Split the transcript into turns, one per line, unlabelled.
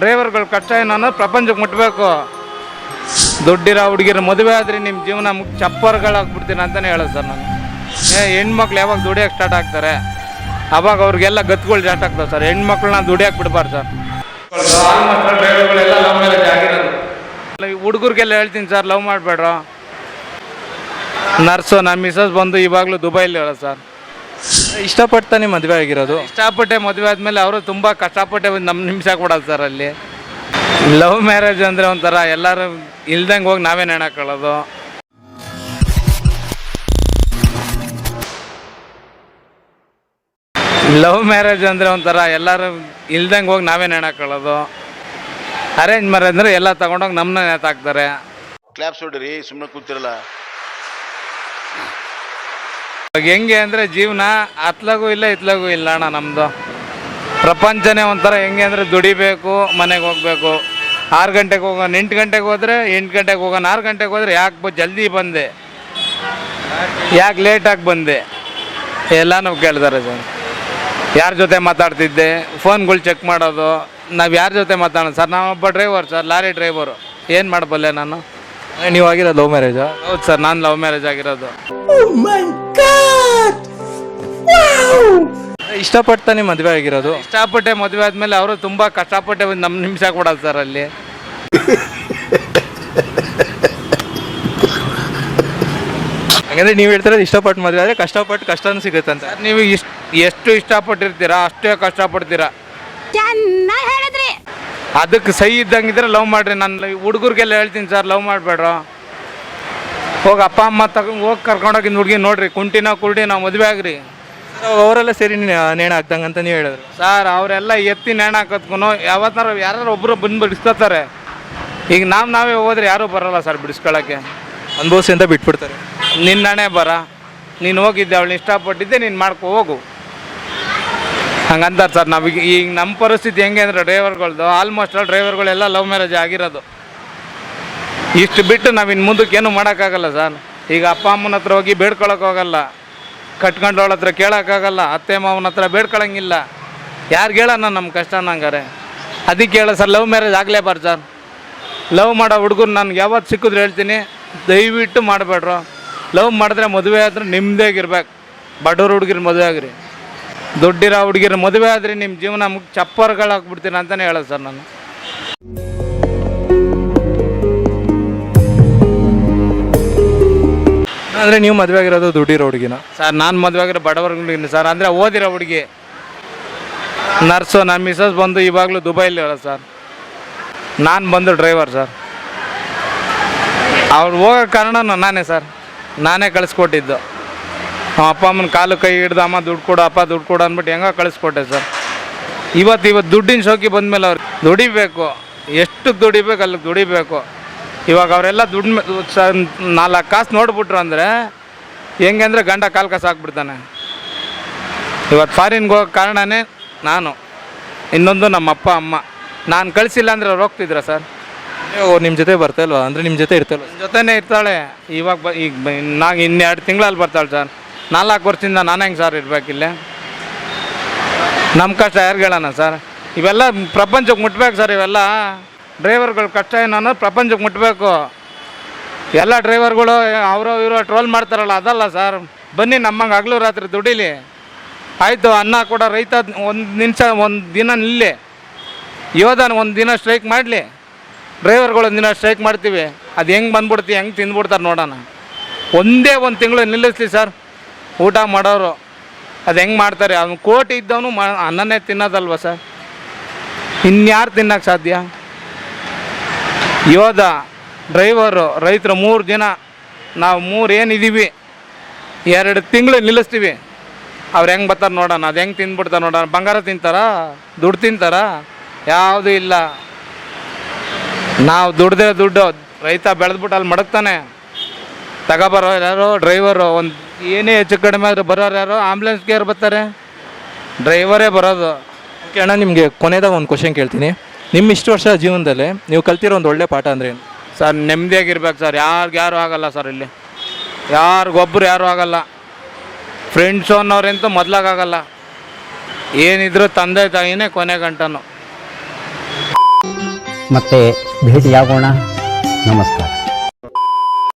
ಡ್ರೈವರ್ಗಳು ಕಷ್ಟ ಏನು ಅನ್ನೋದು ಪ್ರಪಂಚಕ್ಕೆ ಮುಟ್ಟಬೇಕು. ದುಡ್ಡಿರೋ ಹುಡುಗಿರ ಮದುವೆ ಆದರೆ ನಿಮ್ಮ ಜೀವನ ಚಪ್ಪರ್ಗಳಾಗ್ಬಿಡ್ತೀನಿ ಅಂತಲೇ ಹೇಳೋದು ಸರ್ ನಾನು. ಹೆಣ್ಮಕ್ಳು ಯಾವಾಗ ದುಡಿಯೋಕೆ ಸ್ಟಾರ್ಟ್ ಆಗ್ತಾರೆ ಅವಾಗ ಅವ್ರಿಗೆಲ್ಲ ಗತ್ಗಳು ಸ್ಟಾರ್ಟ್ ಆಗ್ತವೆ ಸರ್. ಹೆಣ್ಮಕ್ಳನ್ನ ದುಡಿಯೋಕೆ ಬಿಡಬಾರ್ದು ಸರ್. ಆಲ್ಮೋಸ್ಟ್ ಡ್ರೈವರ್ಗಳೆಲ್ಲ ಲವ್ ಮ್ಯಾರೇಜ್ ಆಗಿರೋದು. ಹುಡುಗರಿಗೆಲ್ಲ ಹೇಳ್ತೀನಿ ಸರ್, ಲವ್ ಮಾಡಬೇಡ್ರ. ನರ್ಸು ನಮ್ಮ ಮಿಸಸ್ ಬಂದು ಇವಾಗಲೂ ದುಬೈಲಿ ಹೇಳೋದು ಸರ್.
ಇಷ್ಟಪಡ್ತಾನೆ ಮದುವೆ ಆಗಿರೋದು.
ಇಷ್ಟಪಟ್ಟೆ ಮದುವೆ ಆದಮೇಲೆ ಅವರು ತುಂಬ ಕಷ್ಟಪಟ್ಟೆ ನಮ್ಮ ನಿಮಿಷ ಕೊಡೋದು ಸರ್. ಅಲ್ಲಿ ಲವ್ ಮ್ಯಾರೇಜ್ ಅಂದರೆ ಒಂಥರ ಎಲ್ಲರೂ ಇಲ್ದಂಗೆ ಹೋಗಿ ನಾವೇ ನೆಣಾಕೊಳ್ಳೋದು. ಲವ್ ಮ್ಯಾರೇಜ್ ಅಂದರೆ ಒಂಥರ ಎಲ್ಲರೂ ಇಲ್ದಂಗೆ ಹೋಗಿ ನಾವೇ ನೆಣಾಕೊಳ್ಳೋದು. ಅರೇಂಜ್ ಮ್ಯಾರೇಜ್ ಅಂದರೆ ಎಲ್ಲ ತಗೊಂಡೋಗಿ ನಮ್ಮನ್ನ ನೇತಾಕ್ತಾರೆ.
ಕ್ಲಾಪ್ಸ್ ಹೊಡ್ರಿ, ಸುಮ್ಮನೆ ಕೂತಿರಲ್ಲ.
ಹೆಂಗೆ ಅಂದರೆ ಜೀವನ ಅತ್ಲಾಗೂ ಇಲ್ಲ ಇತ್ಲಾಗೂ ಇಲ್ಲ ಅಣ್ಣ. ನಮ್ಮದು ಪ್ರಪಂಚನೇ ಒಂಥರ ಹೆಂಗೆ ಅಂದರೆ ದುಡಿಬೇಕು, ಮನೆಗೆ ಹೋಗಬೇಕು. 6 ಗಂಟೆಗೆ ಹೋಗೋಣ, 8 ಗಂಟೆಗೆ ಹೋದರೆ 8 ಗಂಟೆಗೆ ಹೋಗೋಣ. 6 ಗಂಟೆಗೆ ಹೋದರೆ ಯಾಕೆ ಜಲ್ದಿ ಬಂದೆ, ಯಾಕೆ ಲೇಟಾಗಿ ಬಂದೆ ಎಲ್ಲನೂ ಕೇಳ್ತಾರೆ ಸರ್. ಯಾರ ಜೊತೆ ಮಾತಾಡ್ತಿದ್ದೆ, ಫೋನ್ಗಳು ಚೆಕ್ ಮಾಡೋದು. ನಾವು ಯಾರ ಜೊತೆ ಮಾತಾಡೋಣ ಸರ್? ನಾವೊಬ್ಬ ಡ್ರೈವರ್ ಸರ್, ಲಾರಿ ಡ್ರೈವರು. ಏನು ಮಾಡಬಲ್ಲೆ ನಾನು?
ನೀವು ಆಗಿರೋದು ಲವ್ ಮ್ಯಾರೇಜಾ?
ಹೌದು ಸರ್, ನಾನು ಲವ್ ಮ್ಯಾರೇಜ್ ಆಗಿರೋದು.
ಇಷ್ಟಪಡ್ತಾನೆ ಮದುವೆ ಆಗಿರೋದು.
ಇಷ್ಟಪಟ್ಟೆ ಮದುವೆ ಆದಮೇಲೆ ಅವರು ತುಂಬ ಕಷ್ಟಪಟ್ಟೆ ನಮ್ಮ ನಿಮಿಷ ಕೊಡೋದು ಸರ್. ಅಲ್ಲಿ
ಹಾಗಂದ್ರೆ ನೀವು ಹೇಳ್ತಿರೋದು ಇಷ್ಟಪಟ್ಟು ಮದುವೆ ಆದರೆ ಕಷ್ಟಪಟ್ಟು ಕಷ್ಟನೂ ಸಿಗುತ್ತೆ ಅಂತ.
ನೀವು ಎಷ್ಟು ಇಷ್ಟಪಟ್ಟಿರ್ತೀರಾ ಅಷ್ಟೇ ಕಷ್ಟಪಡ್ತೀರಾ. ಅದಕ್ಕೆ ಸಹಿ ಇದ್ದಂಗಿದ್ರೆ ಲವ್ ಮಾಡ್ರಿ. ನಾನು ಹುಡುಗರಿಗೆಲ್ಲ ಹೇಳ್ತೀನಿ ಸರ್, ಲವ್ ಮಾಡಬೇಡ್ರ. ಹೋಗಿ ಅಪ್ಪ ಅಮ್ಮ ಹೋಗಿ ಕರ್ಕೊಂಡೋಗಿದ್ದು ಹುಡುಗಿ ನೋಡ್ರಿ, ಕುಂಟಿನ ಕುರುಡಿನ ಮದುವೆ ಆಗ್ರಿ.
ಅವರೆಲ್ಲ ಸೇರಿ ನೇಣು ಹಾಕ್ದಂಗೆ ಅಂತ ನೀವು ಹೇಳಿದ್ರು
ಸರ್. ಅವರೆಲ್ಲ ಎತ್ತಿ ನೇಣು ಹಾಕೋದ್ಕು ಯಾವತ್ತಾರು ಯಾರು ಒಬ್ಬರು ಬಂದು ಬಿಡಿಸ್ಕೊತಾರೆ. ಈಗ ನಾವೇ ಹೋದ್ರೆ ಯಾರೂ ಬರೋಲ್ಲ ಸರ್ ಬಿಡಿಸ್ಕೊಳ್ಳೋಕ್ಕೆ.
ಅನುಭವಿಸಿ ಅಂತ ಬಿಟ್ಬಿಡ್ತಾರೆ.
ನಿನ್ನಣೆ ಬರ, ನೀನು ಹೋಗಿದ್ದೆ, ಅವಳನ್ನ ಇಷ್ಟಪಟ್ಟಿದ್ದೆ, ನೀನು ಮಾಡ್ಕೊ ಹೋಗು ಹಂಗಂತಾರೆ ಸರ್. ನಾವೀಗ ಈಗ ನಮ್ಮ ಪರಿಸ್ಥಿತಿ ಹೆಂಗೆ ಅಂದರೆ ಡ್ರೈವರ್ಗಳ್ದು ಆಲ್ಮೋಸ್ಟ್ ಡ್ರೈವರ್ಗಳೆಲ್ಲ ಲವ್ ಮ್ಯಾರೇಜ್ ಆಗಿರೋದು. ಇಷ್ಟು ಬಿಟ್ಟು ನಾವು ಇನ್ನು ಮುಂದಕ್ಕೆ ಏನೂ ಮಾಡೋಕ್ಕಾಗಲ್ಲ ಸರ್. ಈಗ ಅಪ್ಪ ಅಮ್ಮನ ಹತ್ರ ಹೋಗಿ ಬೇಡ್ಕೊಳಕ್ಕೆ ಹೋಗಲ್ಲ, ಕಟ್ಕೊಂಡವಳ ಹತ್ರ ಕೇಳೋಕ್ಕಾಗಲ್ಲ, ಅತ್ತೆ ಮಾವನ ಹತ್ರ ಬೇಡ್ಕೊಳಂಗಿಲ್ಲ. ಯಾರಿಗೆ ಹೇಳೋಣ ನಮ್ಮ ಕಷ್ಟ ನಂಗಾರೆ? ಅದಕ್ಕೆ ಹೇಳ ಸರ್, ಲವ್ ಮ್ಯಾರೇಜ್ ಆಗಲೇಬಾರ್ದು ಸರ್. ಲವ್ ಮಾಡೋ ಹುಡುಗರು ನನಗೆ ಯಾವತ್ತು ಸಿಕ್ಕಿದ್ರು ಹೇಳ್ತೀನಿ, ದಯವಿಟ್ಟು ಮಾಡಬೇಡ್ರು. ಲವ್ ಮಾಡಿದ್ರೆ ಮದುವೆ ಆದರೆ ನಿಮ್ಮದೇಗಿರ್ಬೇಕು. ಬಡವ್ರ ಹುಡುಗಿರ ಮದುವೆ ಆಗ್ರಿ, ದುಡ್ಡಿರೋ ಹುಡುಗಿರ ಮದುವೆ ಆದರೆ ನಿಮ್ಮ ಜೀವನ ಚಪ್ಪರ್ಗಳಾಗ್ಬಿಡ್ತೀನಿ ಅಂತಲೇ ಹೇಳೋದು ಸರ್ ನಾನು.
ಅಂದರೆ ನೀವು ಮದುವೆ ಆಗಿರೋದು ದುಡ್ಡಿರೋ ಹುಡುಗಿನ?
ಸರ್ ನಾನು ಮದುವೆ ಆಗಿರೋ ಬಡವ್ರ ಹುಡುಗಿನ ಸರ್. ಅಂದರೆ ಓದಿರೋ ಹುಡುಗಿ. ನರ್ಸು ನಮ್ಮ ಮಿಸಸ್ ಬಂದು ಇವಾಗಲೂ ದುಬೈಲಿ ಹೇಳೋದು ಸರ್. ನಾನು ಬಂದು ಡ್ರೈವರ್ ಸರ್. ಅವ್ರು ಹೋಗೋ ಕಾರಣ ನಾನೇ ಸರ್. ನಾನೇ ಕಳಿಸ್ಕೊಟ್ಟಿದ್ದು. ಅಪ್ಪ ಅಮ್ಮನ ಕಾಲು ಕೈ ಹಿಡ್ದು, ಅಮ್ಮ ದುಡ್ಡು ಕೊಡು, ಅಪ್ಪ ದುಡ್ಡು ಕೊಡು ಅಂದ್ಬಿಟ್ಟು ಹೆಂಗೋ ಕಳಿಸ್ಕೊಟ್ಟೆ ಸರ್. ಇವತ್ತು ದುಡ್ಡಿನ ಶೋಕಿ ಬಂದಮೇಲೆ ಅವ್ರು ದುಡಿಬೇಕು, ಎಷ್ಟು ದುಡಿಬೇಕು ಅಲ್ಲಿಗೆ ದುಡಿಬೇಕು. ಇವಾಗ ಅವರೆಲ್ಲ ದುಡ್ಡು 4 ಕಾಸು ನೋಡ್ಬಿಟ್ರು ಅಂದರೆ ಹೆಂಗೆ ಅಂದರೆ ಗಂಡ ಕಾಲು ಕಾಸು ಹಾಕ್ಬಿಡ್ತಾನೆ. ಇವತ್ತು ಫಾರಿನ್ಗೆ ಹೋಗೋ ಕಾರಣನೇ ನಾನು, ಇನ್ನೊಂದು ನಮ್ಮ ಅಪ್ಪ ಅಮ್ಮ. ನಾನು ಕಳಿಸಿಲ್ಲ ಅಂದರೆ ಅವ್ರು ಹೋಗ್ತಿದ್ರ ಸರ್?
ನಿಮ್ಮ ಜೊತೆ ಬರ್ತಾಯಿಲ್ವಾ? ಅಂದರೆ ನಿಮ್ಮ ಜೊತೆ ಇರ್ತಾಯಿಲ್ವ?
ಜೊತೆನೇ ಇರ್ತಾಳೆ. ಇವಾಗ ನಾನು 2 ತಿಂಗಳಲ್ಲಿ ಬರ್ತಾಳೆ ಸರ್. 4 ವರ್ಷದಿಂದ ನಾನು ಹೆಂಗೆ ಸರ್ ಇರಬೇಕಿಲ್ಲೇ? ನಮ್ಮ ಕಷ್ಟ ಯಾರಿಗೆ ಹೇಳೋಣ ಸರ್? ಇವೆಲ್ಲ ಪ್ರಪಂಚಕ್ಕೆ ಮುಟ್ಬೇಕು ಸರ್. ಇವೆಲ್ಲ ಡ್ರೈವರ್ಗಳು ಕಷ್ಟ ಏನು ಅನ್ನೋದು ಪ್ರಪಂಚಕ್ಕೆ ಮುಟ್ಟಬೇಕು. ಎಲ್ಲ ಡ್ರೈವರ್ಗಳು ಇವರು ಟ್ರೋಲ್ ಮಾಡ್ತಾರಲ್ಲ, ಅದಲ್ಲ ಸರ್. ಬನ್ನಿ ನಮ್ಮಂಗೆ ಹಗಲು ರಾತ್ರಿ ದುಡೀಲಿ. ಆಯಿತು, ಅನ್ನ ಕೂಡ ರೈತ ಒಂದು ದಿನ ನಿಲ್ಲಿ, ಯೋಧನ ಒಂದು ದಿನ ಸ್ಟ್ರೈಕ್ ಮಾಡಲಿ, ಡ್ರೈವರ್ಗಳು 1 ದಿನ ಸ್ಟ್ರೈಕ್ ಮಾಡ್ತೀವಿ. ಅದು ಹೆಂಗೆ ಬಂದ್ಬಿಡ್ತೀವಿ, ಹೆಂಗೆ ತಿಂದ್ಬಿಡ್ತಾರೆ ನೋಡೋಣ. ಒಂದೇ 1 ತಿಂಗಳು ನಿಲ್ಲಿಸ್ಲಿ ಸರ್ ಊಟ ಮಾಡೋರು. ಅದು ಹೆಂಗೆ ಮಾಡ್ತಾರೆ? ಅವ್ನು ಕೋಟಿ ಇದ್ದವನು ಅನ್ನನೇ ತಿನ್ನೋದಲ್ವ ಸರ್? ಇನ್ಯಾರು ತಿನ್ನೋಕ್ಕೆ ಸಾಧ್ಯ? ಯೋಧ, ಡ್ರೈವರು, ರೈತರು 3 ದಿನ, ನಾವು 3 ಏನಿದ್ದೀವಿ 2 ತಿಂಗಳು ನಿಲ್ಲಿಸ್ತೀವಿ. ಅವ್ರು ಹೆಂಗೆ ಬರ್ತಾರೆ ನೋಡೋಣ, ಅದು ಹೆಂಗೆ ತಿಂದ್ಬಿಡ್ತಾರೆ ನೋಡೋಣ. ಬಂಗಾರ ತಿಂತಾರಾ? ದುಡ್ಡು ತಿಂತಾರಾ? ಯಾವುದೂ ಇಲ್ಲ. ನಾವು ದುಡ್ದೇ ದುಡ್ಡು, ರೈತ ಬೆಳೆದ್ಬಿಟ್ಟು ಅಲ್ಲಿ ಮಡಗ್ತಾನೆ. ತಗೊಬರೋ ಯಾರೋ ಡ್ರೈವರು, ಒಂದು ಏನೇ ಹೆಚ್ಚು ಕಡಿಮೆ ಆದರೂ ಬರೋರು ಯಾರೋ ಆಂಬ್ಯುಲೆನ್ಸ್ಗೆ ಯಾರು ಬರ್ತಾರೆ? ಡ್ರೈವರೇ ಬರೋದು.
ಓಕೆ ಅಣ್ಣ, ನಿಮಗೆ ಕೊನೆಯದಾಗ ಒಂದು ಕ್ವಶನ್ ಕೇಳ್ತೀನಿ. ನಿಮ್ಮ ಇಷ್ಟು ವರ್ಷ ಜೀವನದಲ್ಲಿ ನೀವು ಕಲ್ತಿರೋ ಒಂದು ಒಳ್ಳೆ ಪಾಠ ಅಂದರೆ ಏನು
ಸರ್? ನೆಮ್ಮದಿಯಾಗಿರ್ಬೇಕು ಸರ್. ಯಾರು ಆಗಲ್ಲ ಸರ್ ಇಲ್ಲಿ. ಯಾರಿಗೊಬ್ಬರು ಯಾರೂ ಆಗಲ್ಲ. ಫ್ರೆಂಡ್ಸು ಅನ್ನೋರಂತೂ ಮೊದಲಾಗಲ್ಲ. ಏನಿದ್ರು ತಂದೆ ತಾಯಿನೇ ಕೊನೆ ಗಂಟನು.
ಮತ್ತೆ ಭೇಟಿಯಾಗೋಣ. ನಮಸ್ಕಾರ.